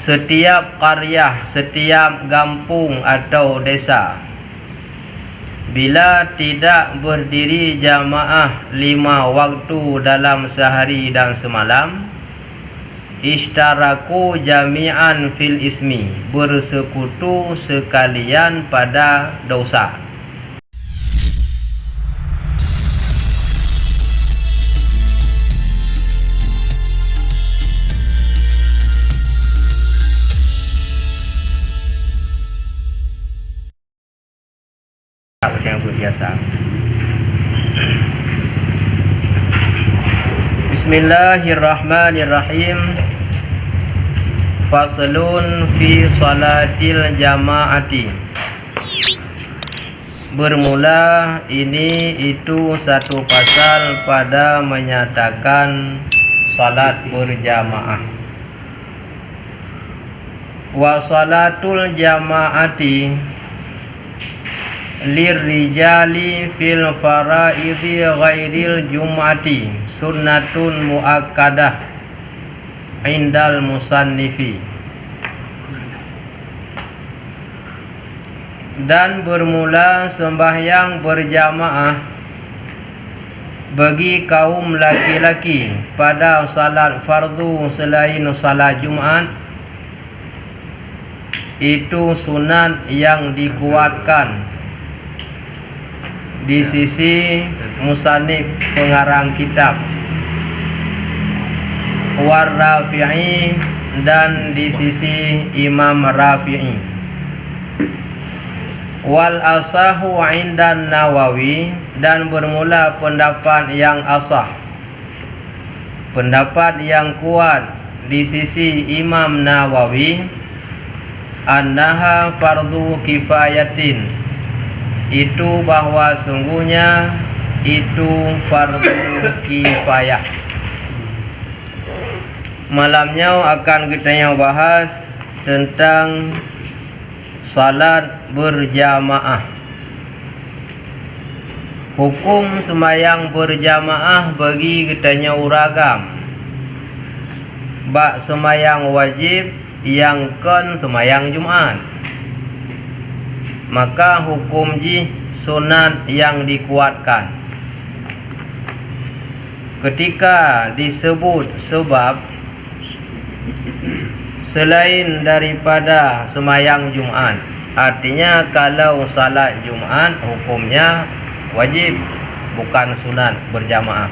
setiap qaryah, setiap kampung atau desa, bila tidak berdiri jamaah 5 waktu dalam sehari dan semalam, ishtaraku jami'an fil ismi, bersekutu sekalian pada dosa. Yang biasa. Bismillahirrahmanirrahim. Faslun fi salatil jama'ati. Bermula ini itu satu pasal pada menyatakan salat berjamaah. Wa salatul jama'ati lirrijali fil faraidhi ghairil jum'ati sunnatun muakkadah indal musannifi. Dan bermula sembahyang berjamaah bagi kaum laki-laki pada salat fardu selain salat Jumat itu sunat yang dikuatkan di sisi musannif pengarang kitab, war Rafi'i, dan di sisi Imam Rafi'i. Wal asahu indan Nawawi, dan bermula pendapat yang asah, pendapat yang kuat di sisi Imam Nawawi, annaha fardu kifayatin, itu bahwa sungguhnya itu fardu kifayah. Malamnya akan kita bahas tentang salat berjamaah. Hukum sembahyang berjamaah bagi kita uragam. Bak sembahyang wajib yang kan sembahyang Jumat, maka hukum sunat yang dikuatkan. Ketika disebut sebab selain daripada sembahyang Jumat, artinya kalau salat Jumat hukumnya wajib, bukan sunat berjamaah.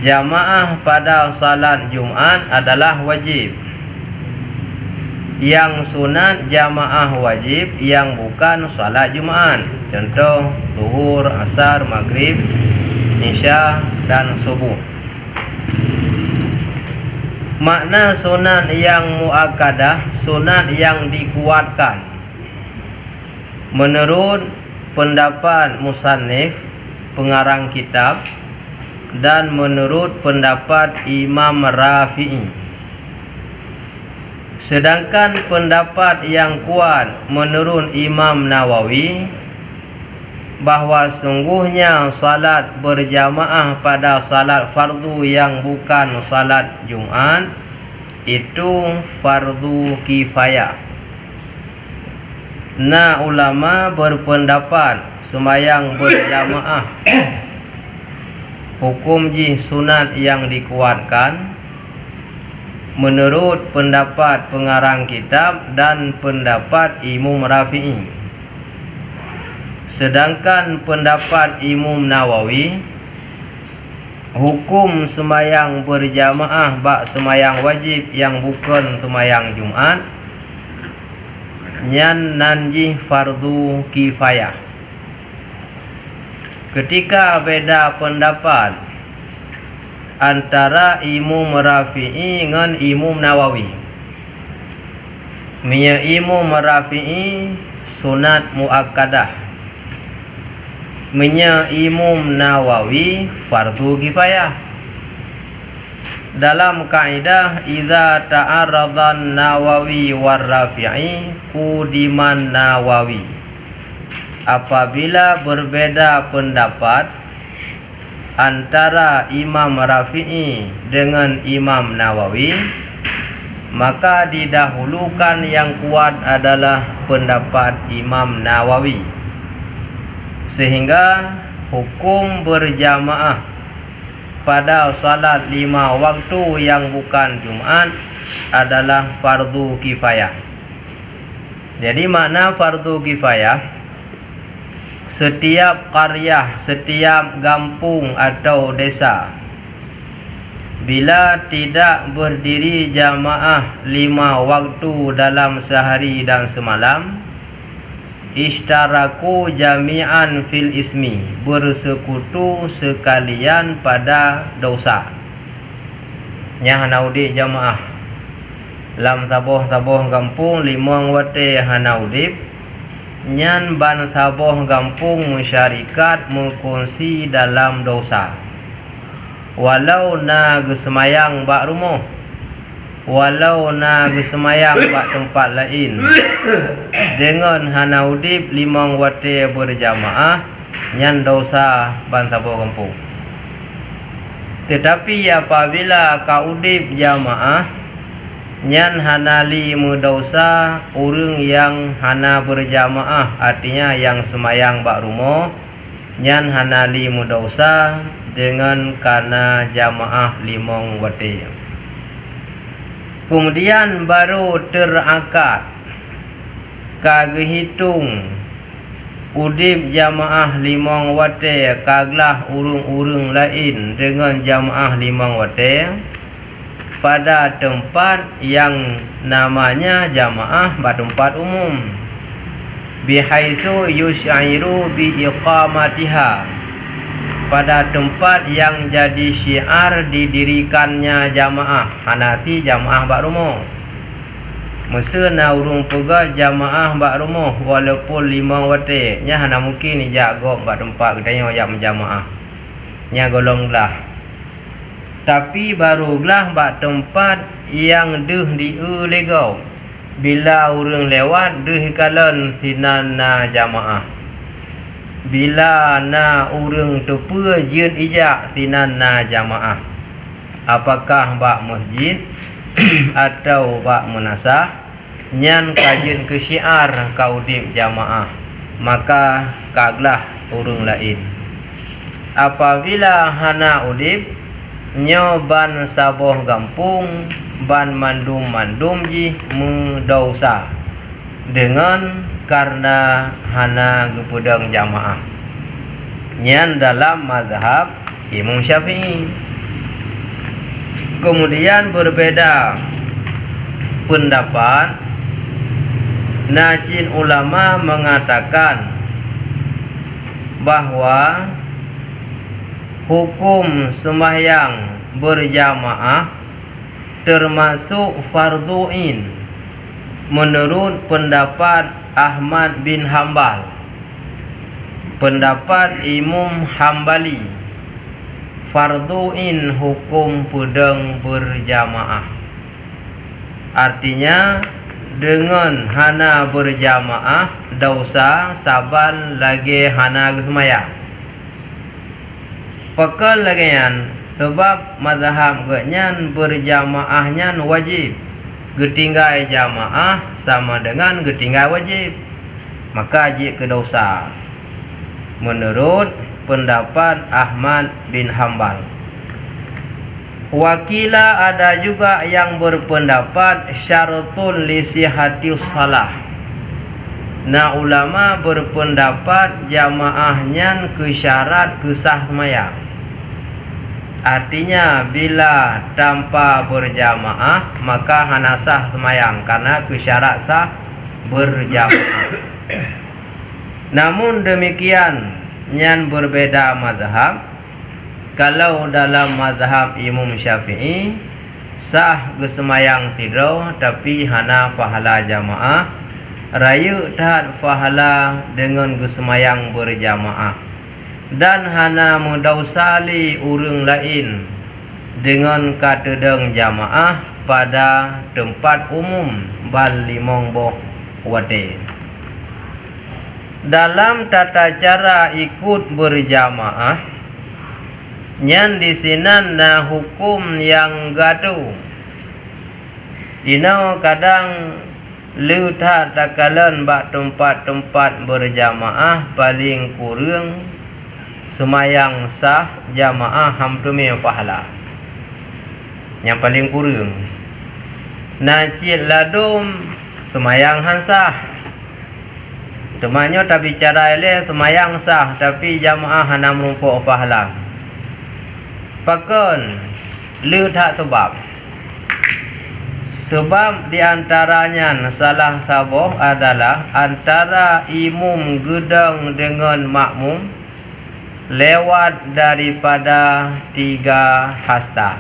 Jamaah pada salat Jumat adalah wajib. Yang sunat jamaah wajib yang bukan salat Jumat, contoh zuhur, asar, maghrib, isya, dan subuh. Makna sunat yang muakkadah, sunat yang dikuatkan, menurut pendapat musannif pengarang kitab dan menurut pendapat Imam Rafi'i. Sedangkan pendapat yang kuat menurut Imam Nawawi, bahwa sungguhnya salat berjamaah pada salat fardu yang bukan salat Jumat itu fardu kifayah. Nah, ulama berpendapat sembahyang berjamaah hukum sunat yang dikuatkan menurut pendapat pengarang kitab dan pendapat Imam Rafi'i. Sedangkan pendapat Imam Nawawi, hukum sembahyang berjamaah bak sembahyang wajib yang bukan sembahyang Jumat nyan nanji fardu kifayah. Ketika beda pendapat antara Imam Rafi'i dengan Imam Nawawi, Mia Imam Rafi'i sunat muakkadah, Mia Imam Nawawi fardu kifayah. Dalam kaidah idza ta'arradan Nawawi war Rafi'i kudiman Nawawi, apabila berbeda pendapat antara Imam Rafi'i dengan Imam Nawawi, maka didahulukan yang kuat adalah pendapat Imam Nawawi, sehingga hukum berjamaah pada salat 5 waktu yang bukan Jumat adalah fardu kifayah. Jadi makna fardu kifayah, setiap qaryah, setiap kampung atau desa, bila tidak berdiri jamaah 5 waktu dalam sehari dan semalam, ishtaraku jami'an fil ismi, bersekutu sekalian pada dosa. Nya hanaudi jamaah lam taboh kampung 5 wate hanaudip, nyan ban taboh kampung masyarakat mengkongsi dalam dosa. Walau na gesemayang bak rumah, walau na gesemayang bak tempat lain, dengan hanaudip 5 wate berjamaah, nyan dosa ban taboh kampung. Tetapi apabila kaudip jamaah, nyan hanali mudosa urang yang hana berjamaah, artinya yang semayang bak rumah, nyan hanali mudosa dengan karena jamaah 5 wate. Kemudian baru terakad kagehitung udip jamaah 5 wate kaglah urung-urung lain dengan jamaah 5 wate pada tempat yang namanya jamaah tempat umum, bihaisu yusyairu bi iqamatiha, pada tempat yang jadi syiar didirikannya jamaah. Hanafi jamaah bak rumah, masa na urung pega jamaah bak rumah walaupun 5 wate, nya hana mungkin ijak gok bak tempat kedai yang jamaah, nya golonglah. Tapi barulah bak tempat yang deh diu legau, bila urang lewat deh kalan sinana jamaah, bila na urang tepa jin ijak sinana jamaah, apakah bak masjid atau bak munasah, nyan kajin ke syiar kaudip jamaah, maka kaglah urang lain. Apabila hana udip nyo ban saboh kampung, ban mandum-mandum ji mendosa dengan karena hana gepudang jamaah. Nyan dalam mazhab Imam Syafi'i. Kemudian berbeda pendapat, najin ulama mengatakan bahwa hukum sembahyang berjamaah termasuk fardu'in menurut pendapat Ahmad bin Hambal, pendapat Imam Hambali. Fardu'in hukum pudeng berjamaah, artinya dengan hana berjamaah dosa saban lagi hana gesemayang. Pakal lagian sebab mazhab genyan berjamaahnya wajib, getinggai jamaah sama dengan getinggai wajib, maka jik ke dosa menurut pendapat Ahmad bin Hambal. Wakila ada juga yang berpendapat syaratul lisihati salah. Nah ulama berpendapat jamaahnya kesyarat kesah semayang, artinya bila tanpa berjamaah maka hana sah semayang karena kesyarat sah berjamaah. Namun demikian nyan berbeda mazhab. Kalau dalam mazhab Imam Syafi'i sah gesemayang tidur tapi hana pahala jamaah, raya taat pahala dengan gesemayang berjamaah, dan hana mudausali urang lain dengan katedeng jamaah pada tempat umum bal 5 boh wate. Dalam tata cara ikut berjamaah, nyan di sinan na hukum yang gaduh. Ino kadang luthat takalan bak tempat-tempat berjamaah paling kurang semayang sah jamaah hampir pahala. Yang paling kurang. Najil ladum semayang hansah. Temannya tak bicara ele semayang sah tapi jamaah hana merumpuk pahala. Pakon luthat sebab diantaranya salah sabuh adalah antara imam gedang dengan makmum lewat daripada 3 hasta.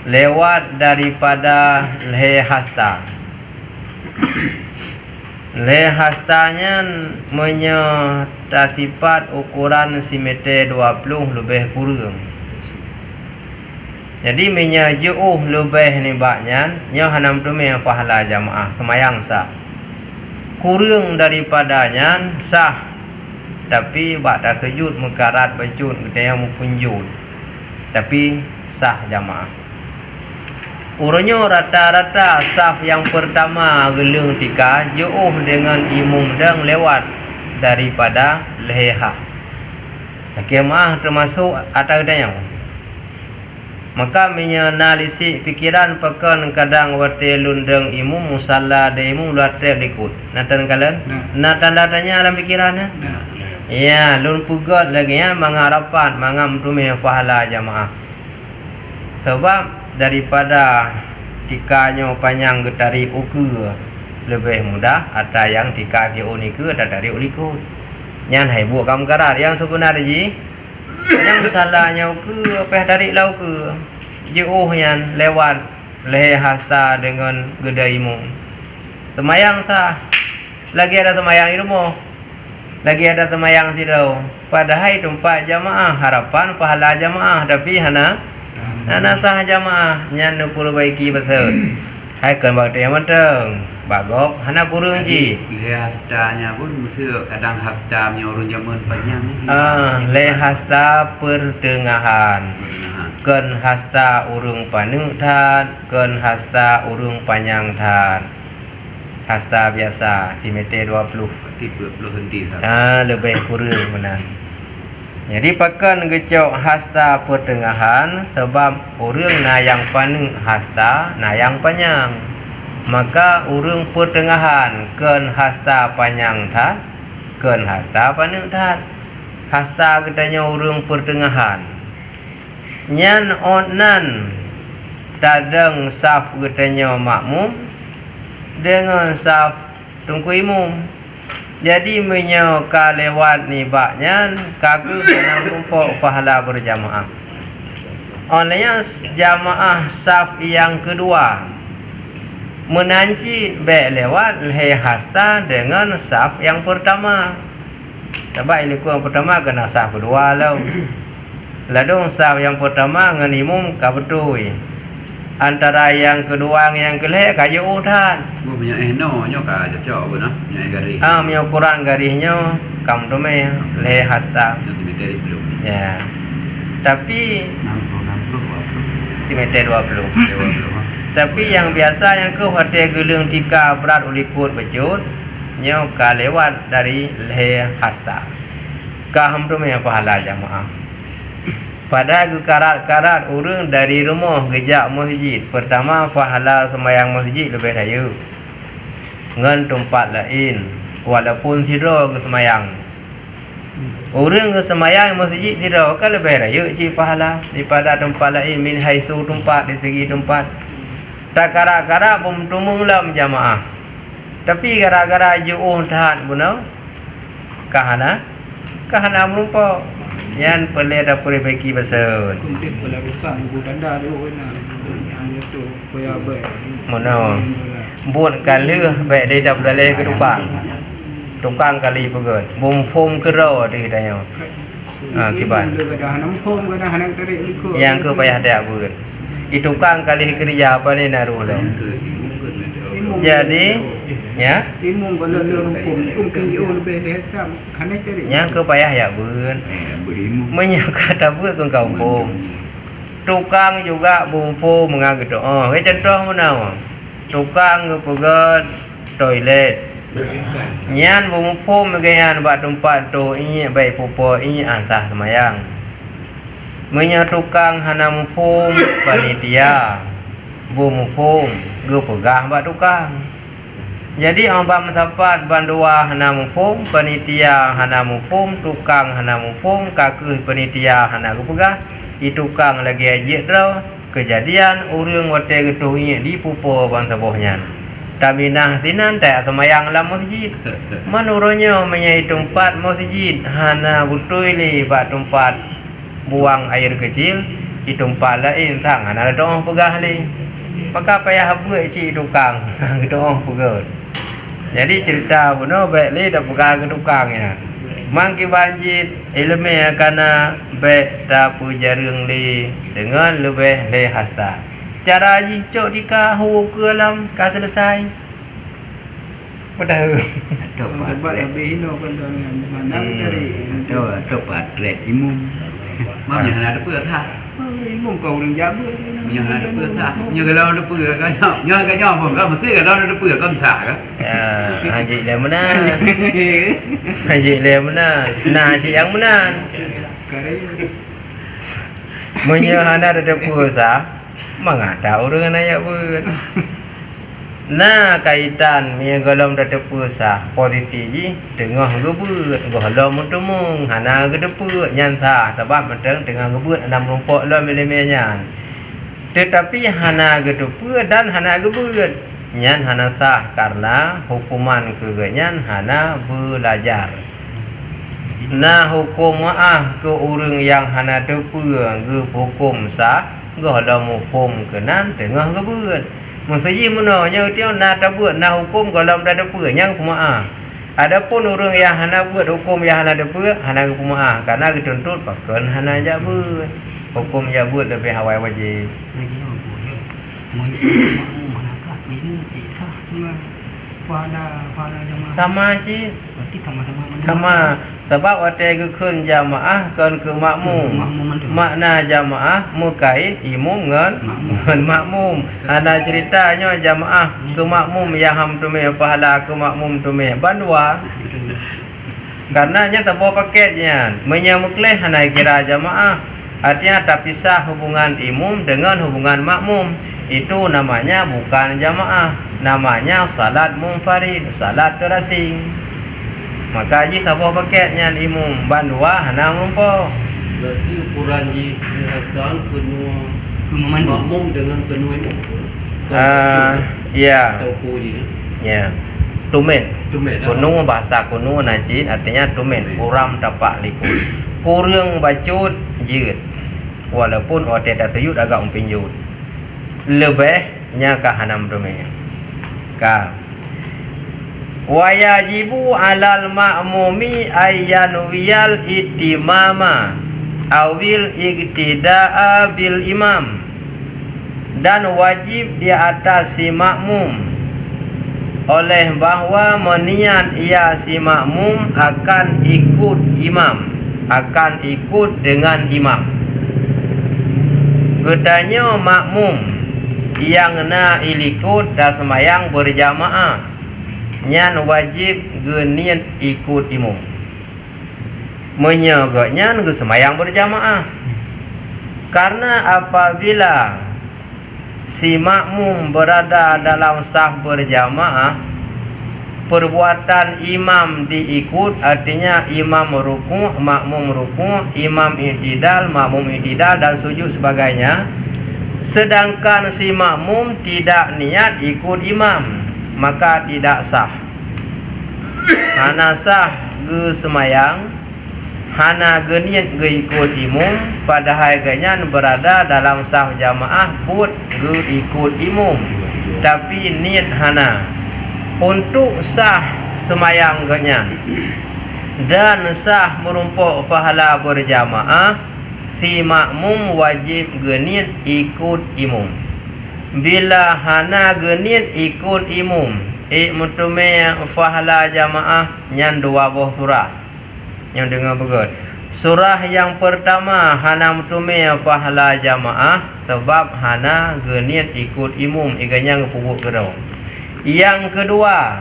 Lewat daripada leher hasta. Leher hastanya menyatatifat ukuran simeter 20 lebih kurang. Jadi jauh lebih ni baknya nya hanam tu pahala jamaah semayang sah. Kurang daripadanya sah. Tapi bak tak kejut mengkarat bajut kita yang mempunjut. Tapi sah jamaah. Urutnya rata-rata saf yang pertama gelung tika jauh dengan imam dan lewat daripada leher. Jamaah termasuk atas dayang. Maka menganalisis pikiran pekan kadang wate lundeng imum musalla de imum late likut. Natan kalian? Nah tanda-tandanya dalam pikirannya? Ya, lun pugot lagi ya mengharapkan mangam tumeh pahala jamaah. Sebab daripada tikanya panjang getari uku lebih mudah atau yang tika ke uniku ada dari ulikut. Nyan hai buat kamkarat yang sebenarnya ji. Yang salahnya ke apa dari lau ke jauh yang lewat leher hasta dengan gedaimu semayang sah lagi ada semayang ilmu lagi ada semayang tidak padahal tempat jamaah harapan pahala jamaah tapi hana sah jamaah nyan perbaiki betul hai kan bakti yang penting bagok hana kurang ji leher hastanya pun mesti kadang hasta orang zaman panjang leher hasta pertengahan ken hasta urung paneng than ken hasta urung panjang than hasta biasa simeter 20 henti lebih kurang benar. Jadi pakan gecok hasta pertengahan sebab urung na yang paneng hasta na yang panjang. Maka urung pertengahan ken hasta panjang than ken hasta paneng than. Hasta katanya urung pertengahan. Nyan onan tadang saf katanya makmum dengan saf tungku imum. Jadi menyoka lewat ni baknya kaku kena rumpuk pahala berjamaah. Olehnya jamaah saf yang kedua menanci baik lewat leher hasta dengan saf yang pertama. Sebab iliku yang pertama kena saf kedua lah. Ladung saf yang pertama dengan imum kabetui. Antara yang kedua yang kelih kayu udan. Gua punya nyo ka cocok gua nah, punya garis. Punya ukuran garisnya kam tu leher hasta. Ya. Tapi simeter 20. Tapi yang biasa yang ke hotel gelung tika berat ulikut bejut nyo ka lewat dari leher hasta. Ka ham tu pahala jamaah. Pada karat-karat urang dari rumah gejak masjid. Pertama pahala semayang masjid lebih daya. Ngan tempat lain walaupun tidak ke semayang. Urang ke semayang masjid tidak kan lebih daya ci pahala daripada tempat lain min haisu tempat di segi tempat. Tak karat-karat pun tumung lam jamaah. Tapi gara-gara jauh tahan bunau kahana merumpuk yang perlu ada perbaiki besar. Kemudian pula besar ibu tanda dulu kan. Yang itu koyak baik. Mana? Buat kali baik dia dah boleh ke tukang kali pegot. Bom form kero dia tanya. Kiban. Yang ke payah dia buat. Itu tukang kali kerja apa ni naruh dah. Jadi ya yang ke payah ya buat. Menyangka tak buat ke kampung. tukang juga bumpu mengaget doa. Ke contoh mana? Tukang ngepegat toilet. Nyan bumpu megayan bak tempat tu ini baik pupo ini antah semayang. Menya tukang hana mupum panitia. Bumpu gepegah bak tukang. Jadi orang mendapat bandua hana mupum, panitia hana mupum, tukang hana mupum, kakuh panitia hana gepegah, i tukang lagi ajit ro, kejadian urang wate getuhnya di pupo bang sabohnya. Taminah tinan tak semayang dalam masjid. Menurutnya menyai tempat masjid hana butui li bak tempat buang air kecil, i tempat lain tang hana doa pegah li. Maka payah buat cik tukang, doa pegah. Jadi cerita benar baik li dah pegang ke tukang ya. Mangki banjir ilmu karena baik dah pujarung li dengan lebih le hasta. Cara ji cok dika hu ke alam ka selesai. Mudah. Sebab lebih ino kan mana dari Tepat red imum. Mau yang ada apa tah? imum kau orang jabu. Yang ada apa tah? Yang kalau ada apa kan nyok cái nyokผมก็mesti kalau ada apa kan sah kan. Ya, haji le mana? Haji le mana? Nah si yang mana? Munya hana ada puasa, mengada orang ayak pun. Nah kaitan mia golom ada puasa, politik ji tengah gebut, golom mutumung, hana gedeput nyanta, sebab menteng tengah gebut 6 rumput lah milih-milihnya. Tetapi hana gedeput dan hana gebut, nyan hana sah karena hukuman kegenyan hana belajar. Nah hukum maah ke orang yang hana depu ge hukum sah golom hukum kenan tengah gebut. Maksudnya menanya dia nak buat nak hukum golom dah depu yang maah. Adapun orang yang hana buat hukum yang hana depu hana hukum maah karena dituntut pakan hana jabut. Hukum jabut lebih hawai wajib. Sama sih. Sama sebab waktu gekun jamaah kan ke makmum. Makna jamaah mukait imum ngan makmum. Ana ceritanya jamaah ke makmum yang ham tume pahala ke makmum tume bandua. Karena nya tak bawa paketnya. Menyamukleh hana kira jamaah. Artinya tak pisah hubungan imum dengan hubungan makmum. Itu namanya bukan jamaah. Namanya salat munfarid, salat terasing. Maka ji tak bawa paketnya imum bandua hana ngumpul. Berarti ukuran ji sekarang penuh makmum dengan penuh imam. Ya. Tauku ji. Ya. Tumen. Tumen. Kuno bahasa kuno najin artinya tumen, kurang dapat likut. Kurang bacut jut. Walaupun otet atuyut agak umpinjut. Lebihnya ka hanam tumen. Ka wayajibu alal ma'mumi ayyanwiyal itimama awil iktida'a bil imam, dan wajib di atas si makmum oleh bahwa meniat ia si makmum akan ikut imam, akan ikut dengan imam. Katanya makmum yang na ilikut dan semayang berjamaah nyan wajib genian ikut imam. Menyegaknya nge semayang berjamaah. Karena apabila si makmum berada dalam saf berjamaah, perbuatan imam diikut, artinya imam ruku', makmum ruku', imam i'tidal, makmum i'tidal dan sujud sebagainya. Sedangkan si makmum tidak niat ikut imam, maka tidak sah. Hana sah ge semayang, hana ge niat ge ikut imam, padahal genyan berada dalam sah jamaah pun ge ikut imam, tapi niat hana. Untuk sah semayang genyan dan sah merumpuk pahala berjamaah, si makmum wajib ge niat ikut imam. Bila hana genit ikut imum, mutume fahala jamaah nyan dua buah surah yang dengar begut. Surah yang pertama hana mutume pahala jamaah sebab hana geniat ikut imum iganya ngepubuk gerau. Yang kedua,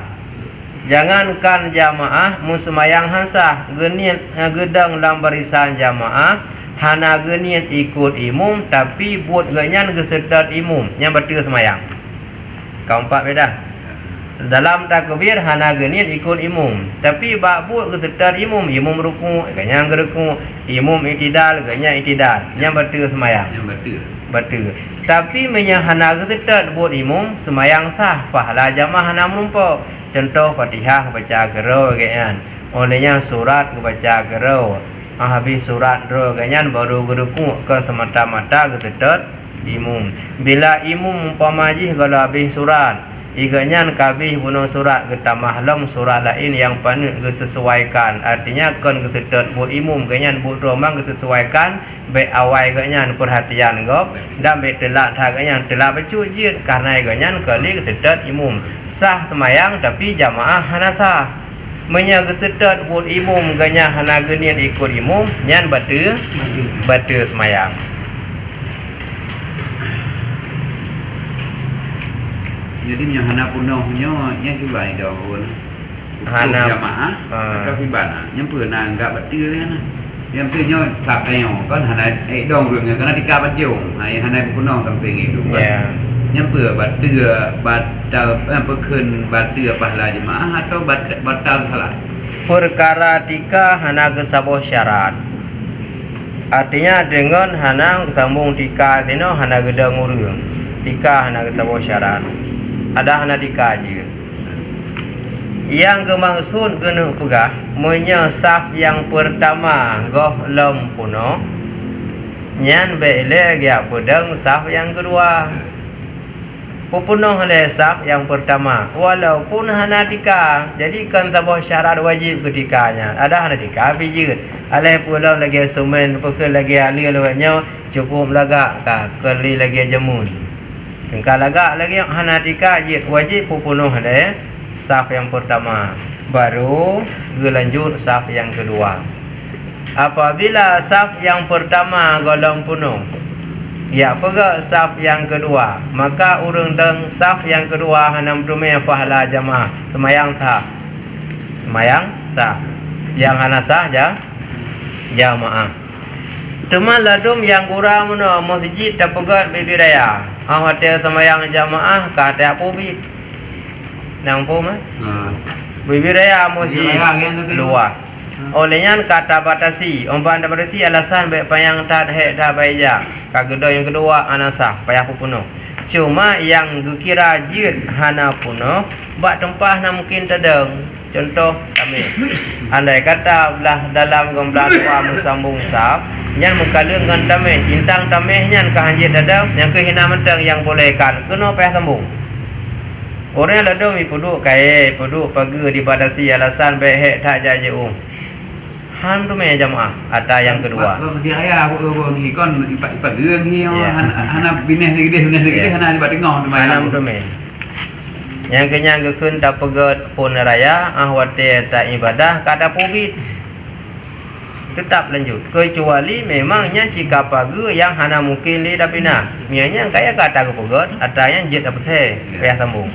jangankan jamaah musemayang hansah geniat gedang dalam barisan jamaah hana geniat ikut imum tapi buat genyan gesedat imum yang betul semayang. Keempat beda. Dalam takbir hana geniat ikut imum tapi bakbut gesedat imum ruku genyan geruku imum itidal genyan itidal yang betul semayang. Yang Betul. Tapi menyahana gesedat buat imum semayang sah pahala jamaah hana menumpuk. Contoh Fatihah baca gerau ganyan. Olehnya surat baca gerau. Habis surat gerau ganyan baru geruku ke semata-mata gesedat imum. Bila imum umpamajih kalau habis surat iganyan kabih bunuh surat getamah lam surat lain yang panut disesuaikan. Artinya kan gesedat buat imum ganyan buat romang disesuaikan baik awal ganyan perhatian gop dan baik telak thak ganyan telak bacu jid karena ganyan kali gesedat imum sah semayang tapi jamaah hana sah. Menya gesedat buat imum ganyan hana genian ikut imum nyan batul semayang. Jadi hana punohnya yang kibai daun. Hana jamaah atau kibana yang pernah enggak betul kan. Yang punya tak ayo kan hana dong rungnya karena tika bajung. Hana punoh samping itu kan. Yang batal berken batal pahala jemaah atau batal salat. Perkara tika hana kesabah syarat. Artinya dengan hana sambung tika tino hana gedang urung. Tika hana kesabah syarat. Ada hana tika je. Yang kemaksud kena pegah menyesaf yang pertama goh lem puno nyan bele dia pedang saf yang kedua. Pupunuh oleh saf yang pertama walaupun hana tika. Jadi kan sabah syarat wajib ketikanya. Ada hana tika bijut. Alih pulau lagi sumen pukul lagi alih lewatnya cukup lagak ka kali lagi jamun. Engkau lagak lagi hana tika jid wajib pupunuh oleh saf yang pertama. Baru gelanjut saf yang kedua. Apabila saf yang pertama golong penuh ya pega saf yang kedua maka urang deng saf yang kedua hanam tume pahala jamaah semayang sah yang hana sah jamaah cuma ladum yang kurang meno masjid tak pegat bibi raya hotel semayang jamaah kata pobit nang pom bibi raya masjid luar olehnya kata batasi omban batasi alasan baik payang tak dah baija kagedo yang kedua anasah payah puno cuma yang kira jid hana puno bak tempah na mungkin tedeng contoh kami andai kata belah dalam gombelah tua mesambung saf nyan mukalung ngan tameh intang tameh nyan kahanjit tedeng yang kehina menteng yang bolehkan kena payah sambung. Orang ladong puduk kai puduk pagi dibatasi alasan baik tak jaje han tu me jamaah ada yang kedua. Dia ayah ni kon ipat geung ni hana bineh gede hana di batengah tu malam tu me. Yang kenyang gekeun tak pegat pun raya ahwate tak ibadah kada pobit. Tetap lanjut kecuali memangnya jika pagi yang hana mungkin di dapina. Mianya kaya kata ke pegat ada yang jet dapat payah sambung.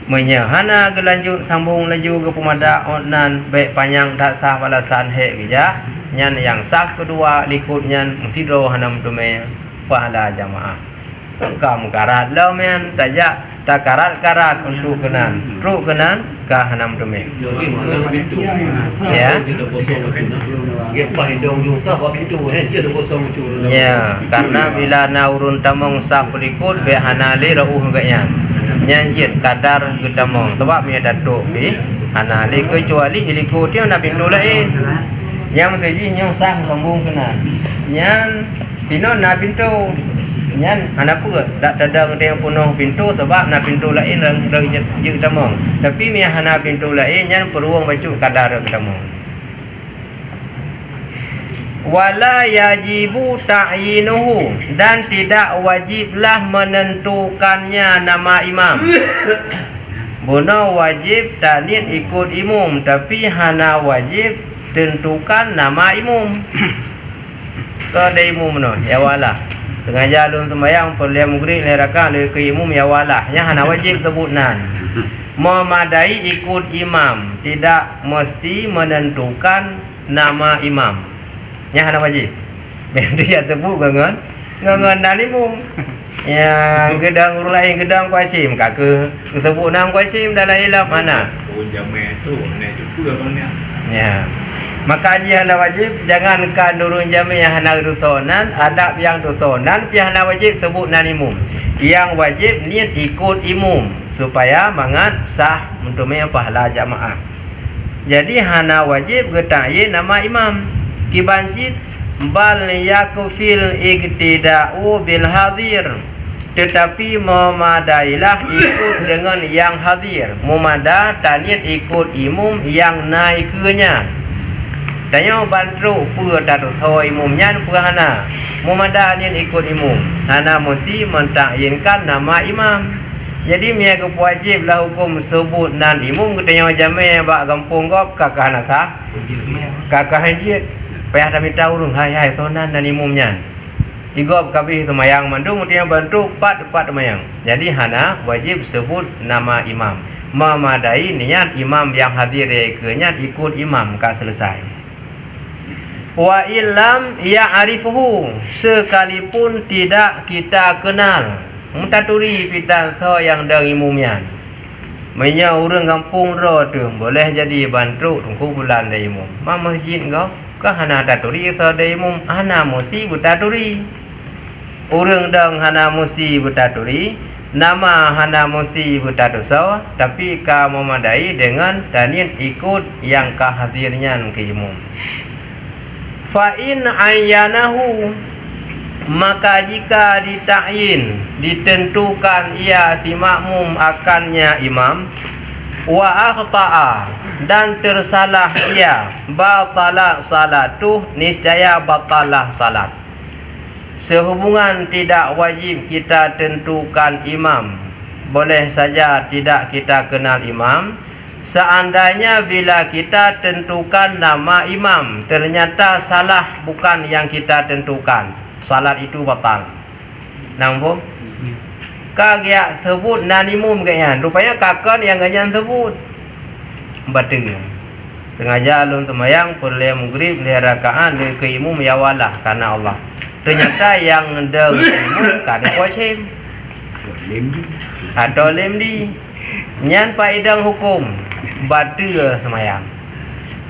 Menyahana gelanjut sambung laju ke pemada onan baik panjang tak sah balasan hek geja nyan yang sah kedua likut nyan tidro hanam tume pahala jamaah kamu karat lo men tajak tak karat untuk kenan truk kenan ke hanam tume ya ya karena bila na urun tamong sah likut be hanali rauh gaknya nyanjit kadar gedamong sebab dia datuk bi anali kecuali iliko dia nak pintu lain yang mengaji nyong sang sambung kena nyan pino nak pintu nyan anak pun tak tadang dia penuh pintu sebab nak pintu lain rang je gedamong tapi mi hana pintu lain nyan peruang baju kadar gedamong wala yajibu ta'yinuhu dan tidak wajiblah menentukannya nama imam. Buno wajib ta'yin ikut imam tapi hana wajib tentukan nama imum. Ke ada imum no, ya wala. Tengah jalan sembahyang perlian maghrib lerakan le ke imum ya wala. Nya hana wajib sebutnan. Memadai ikut imam, tidak mesti menentukan nama imam. Nya hana wajib. Memang dia sebut gangan dan imum. Yang gedang lain gedang kuasim kake sebut nama kuasim dalam ilmu mana? Jamai tu, nak juga banyak. Ya. Maka dia hana wajib jangankan durun jami yang hana dusonan, adab yang dusonan dia hana wajib sebut nan imum. Yang wajib niat ikut imum supaya mangat sah untuk pahala jamaah. Jadi hana wajib getayin nama imam. Kibancit bal yakfil iktida'u bil hadir. Tetapi memadailah ikut dengan yang hadir. Memada taniat ikut imum yang naiknya. Tanya bantu pur datu thoi imumnya pur hana. Memada niat ikut imum. Hana mesti mentakyinkan nama imam. Jadi mia ke wajib lah hukum sebut nan imum ketanya jamai bak kampung gop kakak hana sah. Kakak hajit. Payah dah minta urung hai tonan dan imumnya. Igop kabih semayang mandung dia bantu pat semayang. Jadi hana wajib sebut nama imam. Memadai niat imam yang hadir niat ikut imam ka selesai. Wa illam ya'rifuhu sekalipun tidak kita kenal. Mutaturi pitan so yang dang imumnya. Menya urang kampung ro tu boleh jadi bantu tungku bulan da imum. Ma masjid kau ka hana taturi so da imum hana musi butaturi. Urang dang hana musi butaturi, nama hana musi butatuso, tapi ka memadai dengan tanian ikut yang kahadirnya ke imum. Fa in ayyanahu maka jika ditakyin ditentukan ia si makmum akannya imam wa akhta'a dan tersalah ia batala salatuh niscaya batalah salat. Sehubungan tidak wajib kita tentukan imam, boleh saja tidak kita kenal imam. Seandainya bila kita tentukan nama imam ternyata salah bukan yang kita tentukan, salat itu batal. Nampak? Kagak sebut nan imum kayaknya, rupanya kakak yang ganyan sebut batal. Tengah jalan sembahyang perlian maghrib dia rakaat dia ke imum ya walah karena Allah. Ternyata yang deng imum kada wajib. Atau lemdi. Nyan faedah hukum batal sembahyang.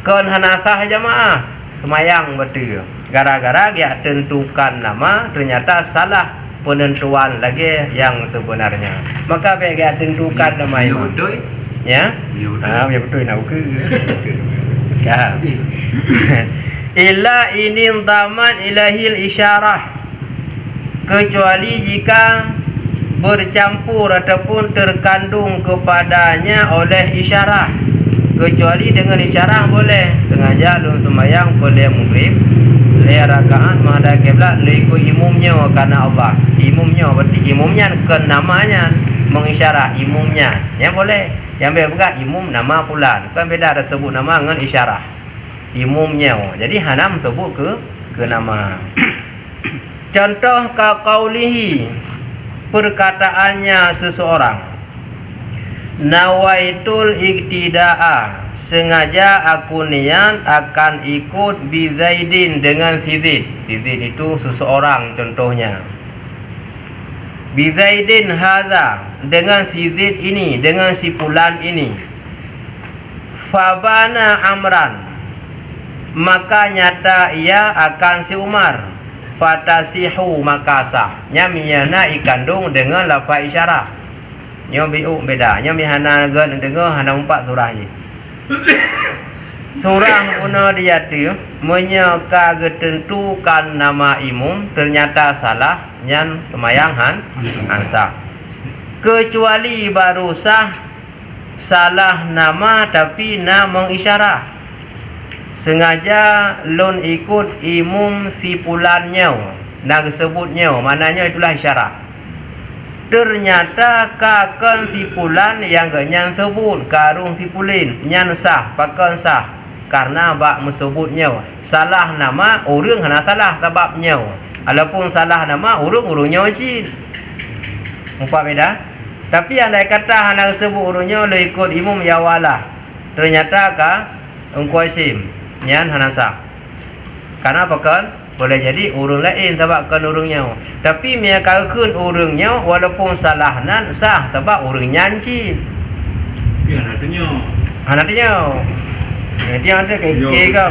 Kon hana sah jamaah sembahyang batal. Gara-gara dia tentukan nama ternyata salah penentuan lagi yang sebenarnya. Maka dia tentukan nama imam. Ya? Ah, ya betul nak ke. Ya. Illa inin taman ilahil isyarah, kecuali jika bercampur ataupun terkandung kepadanya oleh isyarah. Kecuali dengan isyarah boleh. Tengah jalan sembahyang boleh maghrib le rakaat menghadap kiblat le ikut imumnya karena Allah. Imumnya berarti imumnya ke namanya mengisyarah imumnya. Yang boleh. Yang beda imum nama fulan. Kan beda ada sebut nama dengan isyarah. Imumnya. Jadi hanam sebut ke nama. Contoh ka qaulihi perkataannya seseorang. Nawaitul iktida'a, sengaja aku niat akan ikut bi Zaidin dengan si Zaid. Si Zaid itu seseorang contohnya. Bi Zaidin hadza, dengan si Zaid ini, dengan si fulan ini. Fabana amran, maka nyata ia akan si Umar. Fatasihu maka sah. Nyamiyana ikandung dengan lafaz isyarat. Nyo biu beda. Nyo mihana gan dengar hana 4 surah je. Surah una dia tu menyeka ketentukan nama imum ternyata salah nyan semayang sah. Kecuali baru sah salah nama tapi nama mengisyarah. Sengaja lon ikut imum si pulannya nak sebutnya maknanya itulah isyarat. Ternyata kakan si pulan yang ganyan sebut karung si pulin nyan sah pakan sah karena bak mesebutnya salah nama urang hana salah sebabnya. Walaupun salah nama urang-urangnya wajib. Empat beda. Tapi andai kata hana sebut urangnya le ikut imam ya walah. Ternyata ka engkau isim nyan hana sah. Karena apa kan? Boleh jadi urang lain sebabkan urangnya. Tapi miakalkeun urangnya walaupun salah nan sah sebab urang nyanci. Ya nantinya. Nantinya. Dia ada ke kau.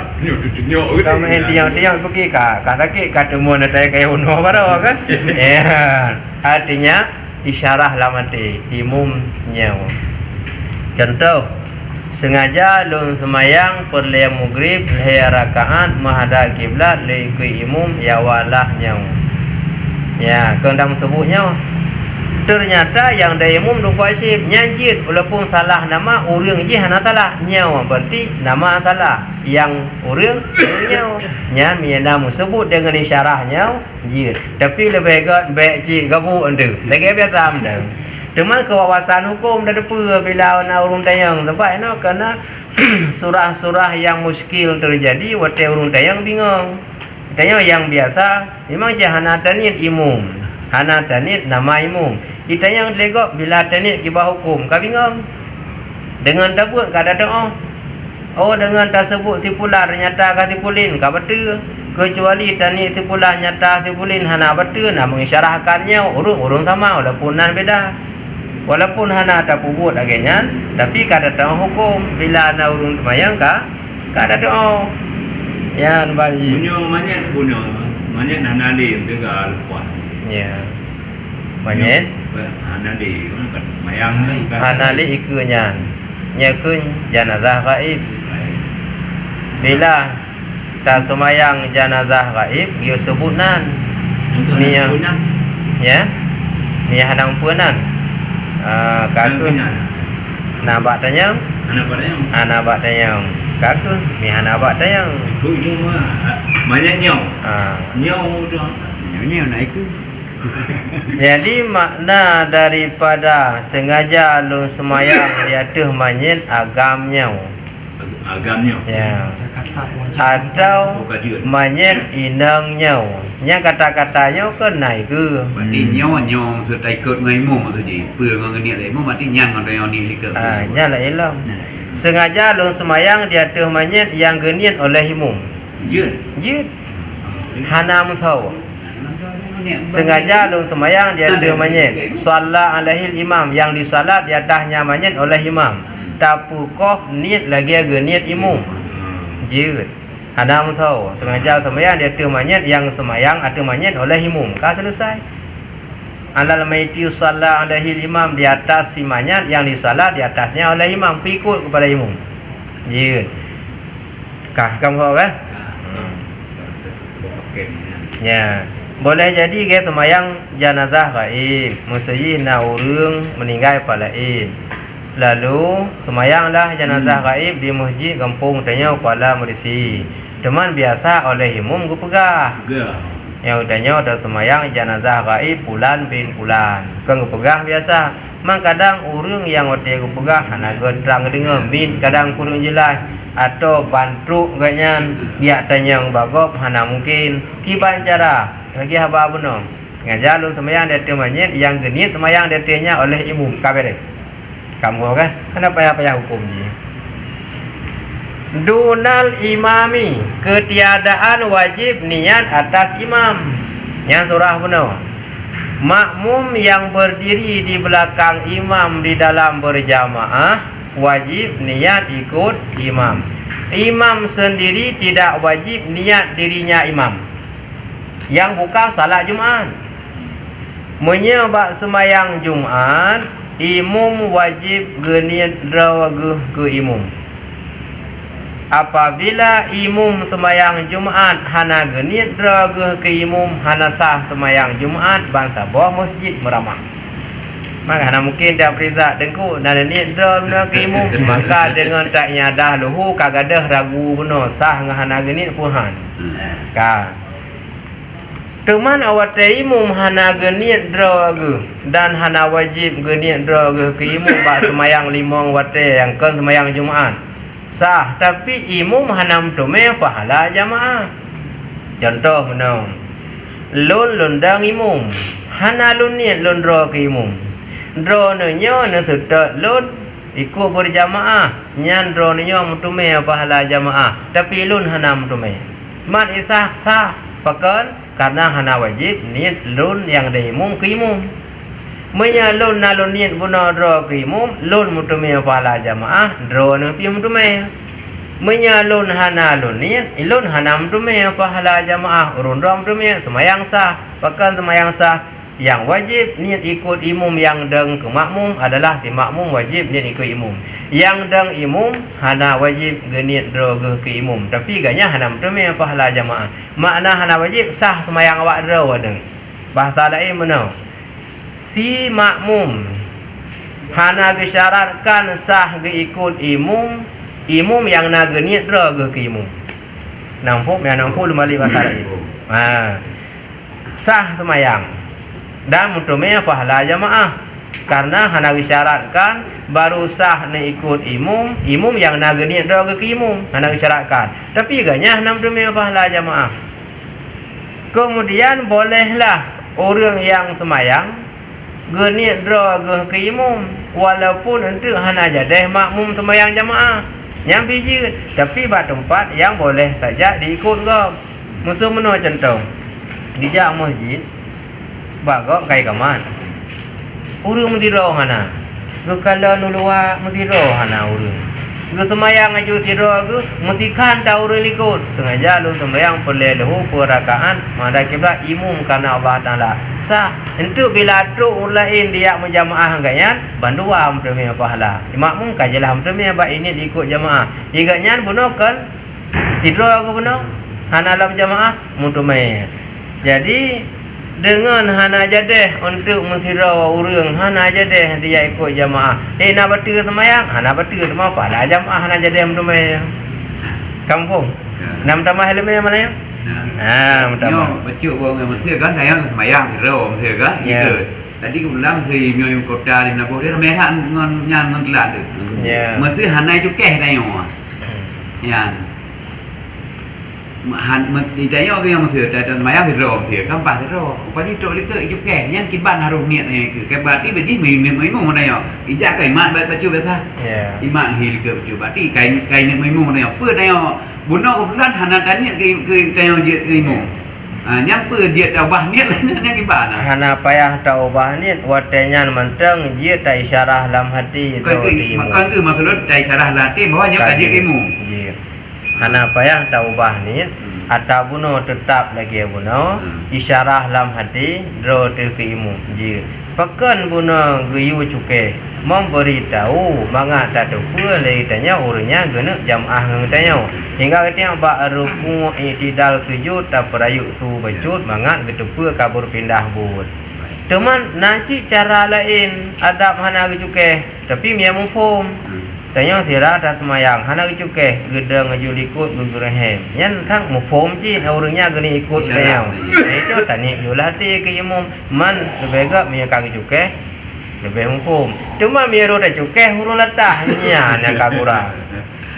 Kau main dia pergi kata temu saya kayak uno baru kan? Ya, artinya isyarah lah mati imumnya. Contoh, sengaja lun semayang perliam maghrib hai rakaat menghadap kiblat lekui imum ya walahnya. Ya, kendam sebutnya. Ternyata yang dari imum lupa isim nyanjit walaupun salah nama urang je hana salah nyawa berarti nama salah yang urang nyawa nya nama sebut dengan isyarahnya je tapi lebih baik je gabu ande lagi biasa ande teman kewawasan hukum dah depa bila ana urang tayang sebab no karena surah-surah yang muskil terjadi wate urang tayang bingung tanya yang biasa memang je hana tanit imum hana tanit nama imum. Kita yang legok bila tanit kibah hukum, kau bingung. Dengan takut kau ada doa. Oh dengan tak sebut tipulan nyata kau tipulin, kau betul. Kecuali tanit tipulan nyata tipulin hana betul, nak mengisyarahkannya urung sama walaupun nan beda. Walaupun hana tak pubut agaknya, tapi kau ada doa hukum bila ana urung semayang kau ada doa. Yang bagi. Punya nana lim juga lupa. Ya. Banyak. Hanali kan mayang Hanali ikunya nyekun jenazah gaib. Bila tak semayang jenazah gaib dia sebutan mia ya mia hadang punan kaku nabak tanyang anak bak tanyang kaku mia nabak tanyang banyak nyau nyau naik. Jadi makna daripada sengaja lun semayang dia tuh manyet agamnya. Ya. Atau manyet inangnya. Yang kata-katanya ke naik ke. Berarti nyawa sudah ikut ngai mum tu je. Pur ngai ni le mum berarti nyang ada yang ni ikut. Nyala ilam. Sengaja lun semayang dia tuh manyet yang geniat oleh imum. Jut. Hana muthaw. Sengaja lung semayang dia ada manyet salat alaihil imam yang disalat di atasnya manyet oleh imam tapukoh niat lagi aga niat imum je ada tahu sengaja semayang dia ada manyet yang semayang ada manyet oleh imum kah selesai alal maiti salat alaihil imam di atas si manyet yang disalat di atasnya oleh imam pikul kepada imum je kah kamu tahu kan ya. Boleh jadi ke semayang jenazah gaib, maksudnya na urang meninggal pada lain. Lalu semayanglah jenazah gaib di masjid kampung tanya kepala merisi. Teman biasa oleh imam gue pegah. Yang tanya ada semayang jenazah gaib bulan bin bulan. Kan gue pegah biasa. Mang kadang urang yang waktu gue pegah hana terang dengar min kadang kurang jelas. Atau bantu gaknya dia tanya yang bagop hana mungkin kiban cara lagi haba benom ngajar lu semayang dia temanya yang genit semayang dia tanya oleh imum kabeh kamu kan kenapa payah hukum ni dunal imami ketiadaan wajib niat atas imam yang surah benar makmum yang berdiri di belakang imam di dalam berjamaah wajib niat ikut imam. Imam sendiri tidak wajib niat dirinya imam. Yang buka salat Jumaat. Menyebab semayang Jumaat, imam wajib geniat rawaguh ke imam. Apabila imam semayang Jumaat hana geniat rawaguh ke imam, hana sah semayang Jumaat bangsa bawah masjid meramah. Maka hana mungkin tak perintah dengku dan niat rawaguh ke imam, maka dengan tak nyadah luhu kagadah ragu benar sah ngahana geniat puhan. Ka teman awak imam hana geniat rawaguh dan hana wajib geniat rawaguh ke imam bak semayang limong wate yang kan semayang Jumaat. sah tapi imum hanam tume pahala jamaah. Contoh menong lun lundang imum hana lun niat lun ro ke imum ro nyo ne sudah lun ikut berjamaah nyan ro nyo mutume pahala jamaah tapi lun hanam tume man isah sah pakan karena hana wajib niat lun yang de imum ke imum menya lun na lun niat buno ro ke imum lun mutume pahala jamaah ro ne pi mutume menya lun hana lun niat lun hana mutume pahala jamaah urun ro mutume semayang sah pakan semayang sah yang wajib niat ikut imum yang deng ke makmum adalah si makmum wajib niat ikut imum yang deng imum hana wajib niat ro ke imum tapi ganya hana mutume pahala jamaah makna hana wajib sah semayang awak ro deng bahasa lain menau si makmum hana gesyaratkan sah ge ikut imum yang naga niat ro ke imum nampak yang nampak lumali bahasa lain sah semayang dan mutume pahala jamaah karena hana disyaratkan baru sah nak ikut imum yang naga niat ro ke imum hana disyaratkan tapi ganya hana mutume pahala jamaah. Kemudian bolehlah orang yang semayang niat ro ke imum walaupun untuk hana jadi makmum semayang jamaah yang biji tapi bak tempat yang boleh saja diikut ke musuh menua contoh dijak masjid bagok kai kaman urang mesti ro hana ge kala nulua mesti ro hana urang ge semayang aju tiro ge mesti kan ta urang likut sengaja lu sembayang perle lahu rakaat mada kiblat imum kana Allah Taala sah untuk bila tu lain dia menjamaah ganyan bandua mutume pahala makmum kajalah mutume ba ini ikut jamaah iganya bunokan tiro ge buno hana lam jamaah mutume jadi dengan hana jadeh untuk menghirau urang hana jadeh dia ikut jamaah nak betul semayang hana betul semua pada jamaah hana jadeh mutume kampung nam tamah helme mana ya Nyo becuk wong mesti kan sayang semayang hiro mesti kan itu tadi kebetulan si nyoy kota di Napo dia merah ngon nyan ngon telat tu mesti hana cukeh dah yo yan ditanya ke yang mesti dan maya hiro dia kan pas hiro upani tok lek juga yang kiban harus niat ni ke berarti bagi memang mana ya ijak kai mat baca biasa imak hil ke baca berarti kai ni memang mana ya apa dah ya bunuh kebetulan hana tanya ke tanya dia ilmu yang apa dia tabah niat yang kiban hana payah tabah niat watenya menteng dia tak isyarah dalam hati maka tu maksud tak isyarah hati bahwa dia kaji ilmu hana payah taubah ni atau bunuh tetap lagi bunuh isyarah dalam hati ro tu ke imu je pakan bunuh geyu cuke memberitahu mangat tak tupu lagi tanya urutnya gena jamaah ngetanya hingga ketika bak ruku i'tidal sujud tak perayuk su becut mangat getupu kabur pindah but teman nanti cara lain adab hana gecuke tapi mia mufhum tanya sira tak semayang hana cuke gedeng aju likut gugurehem nyan thang mufhum ji urangnya geni ikut tanya itu tani julah ti ke imum man lebega mia ka cuke lebih mufhum cuma mia ro tak cuke hurung latah nya nya kagura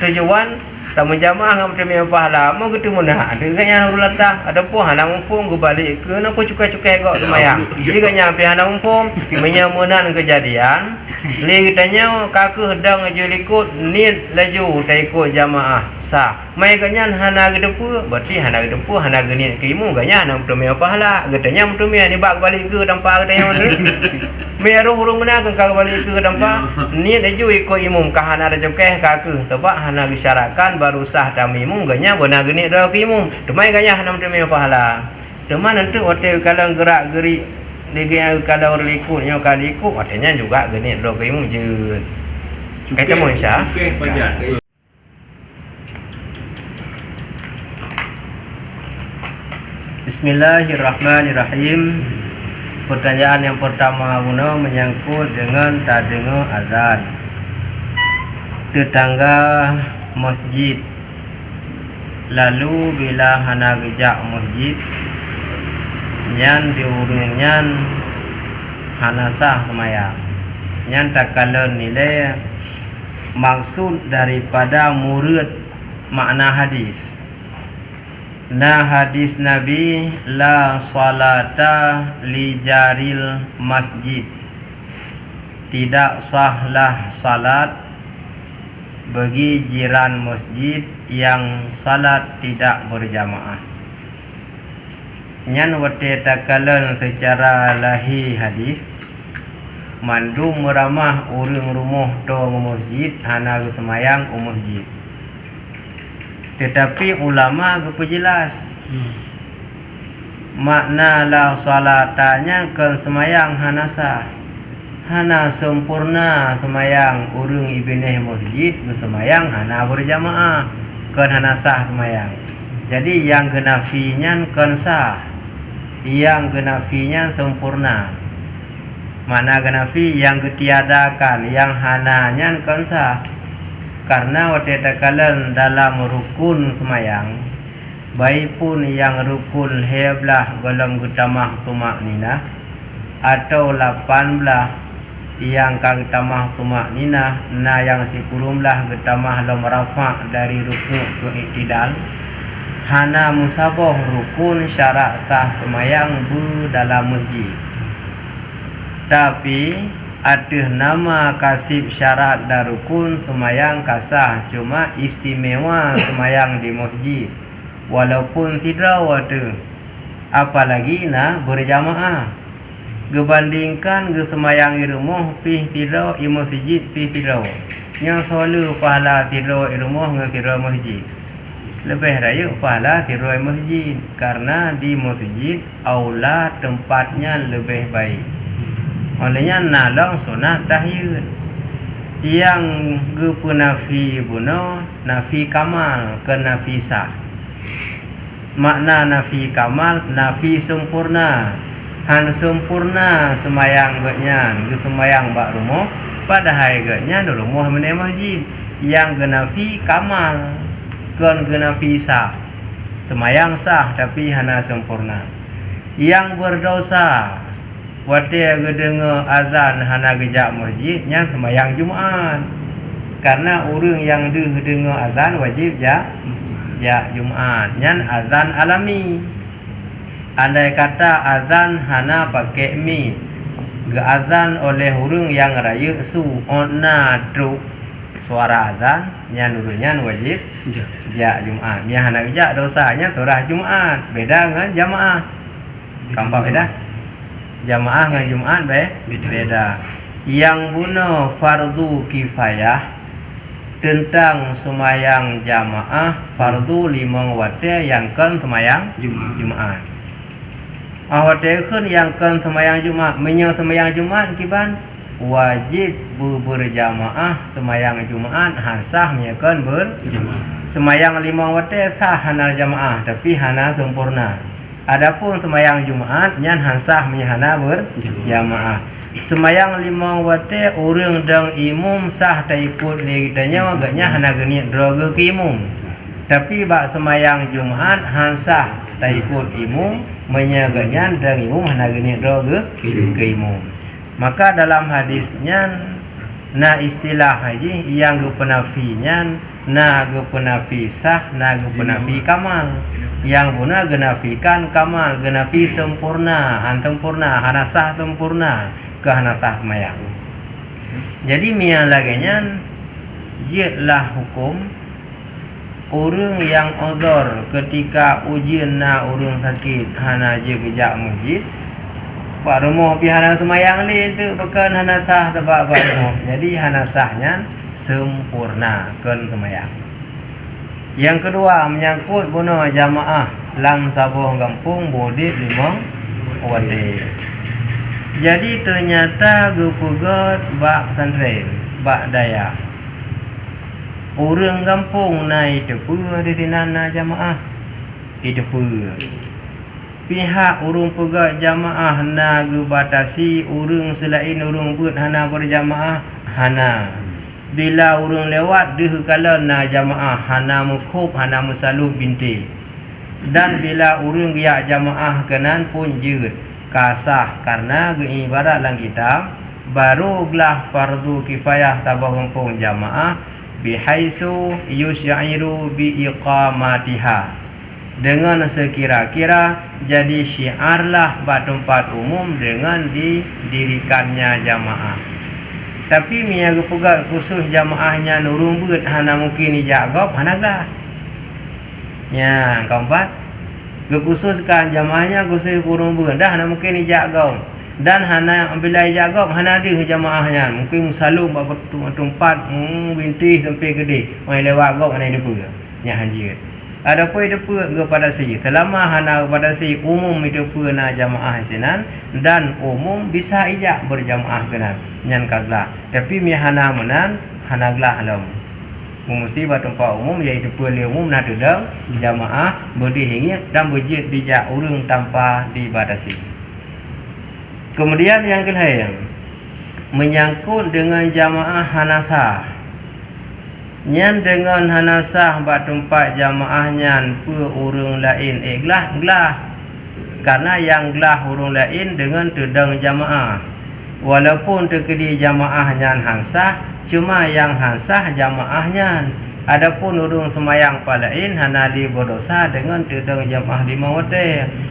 tujuan tamu jamaah ngam temi pahala mau gitu munah ada ganya hurung latah ada pun hana mufhum gu balik ke na ko cuke-cuke gok semayang jika nyampe hana mufhum menyamunan kejadian li tanya kaku hedang aju likut niat laju tak ikut jamaah sah mai ganyan hana gedepu berarti hana gedepu hana geniat ke imu ganya hana mutume pahala getanya mutume ni bak balik ke tanpa getanya ni me ro hurung mana ke balik ke tanpa niat laju ikut imum ka hana ada cokeh kaku tebak hana disyarakan baru sah tamimum ganya bona geniat ro ke imum demai ganya hana mutume pahala teman nanti hotel kalau gerak gerik dia kalau likutnya kali ikut artinya juga geni do ke imu je kata mo insya Bismillahirrahmanirrahim. Pertanyaan yang pertama guna menyangkut dengan tak dengar azan tetangga masjid lalu bila hana gejak masjid nyan diurung nyan hana sah semayang nyan tak kala nilai maksud daripada murid makna hadis. Nah hadis Nabi la salata li jaril masjid, tidak sahlah salat bagi jiran masjid yang salat tidak berjamaah. Nyan wate takalan secara lahi hadis mandum meramah urang rumah to masjid hana ke semayang masjid. Tetapi ulama kepejelas makna la salatanya kan semayang hana sah, hana sempurna semayang urang ibneh masjid ke semayang hana berjamaah kan hana sah semayang. Jadi yang genafinya kan sah, yang genafinya sempurna. Mana genafi yang ketiadakan, yang hananya kan sah. Karena waktu takalan dalam rukun semayang, baik pun yang rukun heblah golong gutamah tumak nina atau 18 yang kang tamah tumak nina, na yang 10 gutamah lam rafa dari rukun ke iktidal, hana musaboh rukun syarat sah semayang bu dalam masjid. Tapi ada nama kasih syarat dan rukun semayang kasah, cuma istimewa semayang di masjid walaupun tidak ada, apalagi nak berjamaah. Gebandingkan ke semayang di rumah pih tidak di masjid pih tidak, yang selalu pahala tidak di rumah dengan tidak masjid lebih raya pahala tidak masjid, karena di masjid aula tempatnya lebih baik. Olehnya nalang sunat tahyid yang gupu nafi buno nafi kamal ke nafi sah. Makna nafi kamal nafi sempurna, han sempurna semayang gaknya ke semayang bak rumah padahal gaknya di rumah mene masjid yang genafi kamal kan genafi sah, semayang sah tapi hana sempurna. Yang berdosa wate gedenga azan hana gejak masjidnya semayang Jumaat, karena orang yang dengar azan wajib ya Jumaat nyan azan alami. Andai kata azan hana pakai mi ge azan oleh orang yang raya su ona truk suara azan nyan urunyan wajib ya Jumaat. Nya hana gejak dosanya turah Jumaat, beda dengan jamaah. Kampak beda? Jamaah dengan Jumaat beda. Yang guna fardu kifayah tentang semayang jamaah fardu 5 waktu yang kan semayang Jumaat. Waktu kan yang kan semayang Jumaat, menyang semayang Jumaat kiban wajib berjamaah semayang Jumaat hansah menyakan berjamaah. Semayang 5 waktu sah hana jamaah tapi hana sempurna. Adapun semayang Jumaat nyan hansah menyahana berjamaah. Semayang 5 waktu orang dang imum sah tak ikut legitanya agaknya hana genit droga ke imum. Tapi bak semayang Jumaat hansah tak ikut imum menyagaknya dang imum hana genit droga ke imum. Maka dalam hadisnya na istilah haji yang gepenafinya na gepenafi sah na gepenafi kamal. Yang guna genafikan kamal, genafi sempurna, sempurna, hana sah sempurna, ke hana sah semayang. Jadi mian laginya jitlah hukum orang yang odor ketika ujian na orang sakit hana je kejak masjid pak rumah pi hana semayang li tu bukan hana sah tempat pak rumah. Jadi hana sahnya sempurna kan semayang. Yang kedua menyangkut bunuh jamaah lam sabuh kampung bodit 5 waktu. Jadi ternyata gepugot bak pesantren, bak daya. Orang kampung naik tepu di tinana jamaah. Tepu. Pihak urung pegat jamaah na gebatasi urung selain urung buat hana berjamaah hana. Bila urung lewat deh kala na jamaah hana mukhub hana musaluh binti. Dan bila urung giak jamaah kenan pun jeut kasah karena ibarat lang kitab barulah fardu kifayah tabah kampung jamaah bihaisu yusyairu biiqamatiha, dengan sekira-kira jadi syiarlah bak tempat umum dengan didirikannya jamaah. Tapi miaga pegat khusus jamaahnya nurung beut hana mungkin ijagop hanaglah. Ya, keempat, kekhususkan jamaahnya khusus kurung beut dah hana mungkin ijagop. Dan hana bila ijagop hana ada jamaahnya, mungkin musalum bak tempat bintih sampai gede. Mai lewat gop hana depa. Nya hanjir. Ada pun depa kepada si selama hana kepada si umum itu puna jamaah sinan dan umum bisa ijak berjamaah kenan nyan kaglah. Tapi mi hana menan hana glah alam. Mesti ba tempat umum iaitu puli umum nak dedang jamaah berdihingit dan berjid dijak urang tanpa dibatasi. Kemudian yang kedua menyangkut dengan jamaah hanafah. Nyan dengan hanasah bak tempat jamaah nyan pe urang lain glah karena yang glah urang lain dengan tedang jamaah walaupun terkedi jamaah nyan hansah, cuma yang hansah jamaah nyan. Adapun urang semayang palain hanali berdosa dengan tedang jamaah lima waktu.